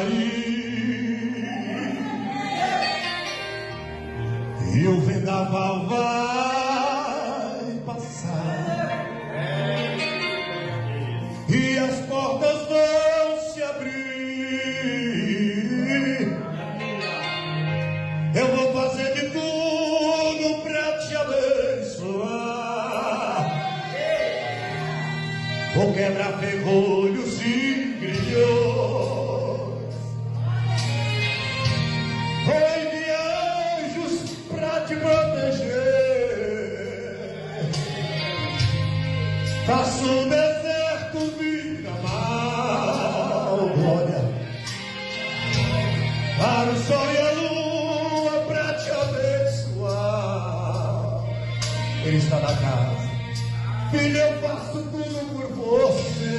sair e o vendaval vai passar e as portas vão se abrir. Eu vou fazer de tudo pra te abençoar. Vou quebrar ferrolhos e grilhões. Vou enviar anjos pra te proteger. Faço o deserto virar glória para o sol e a lua pra te abençoar. Ele está na casa. Filho, eu faço tudo por você.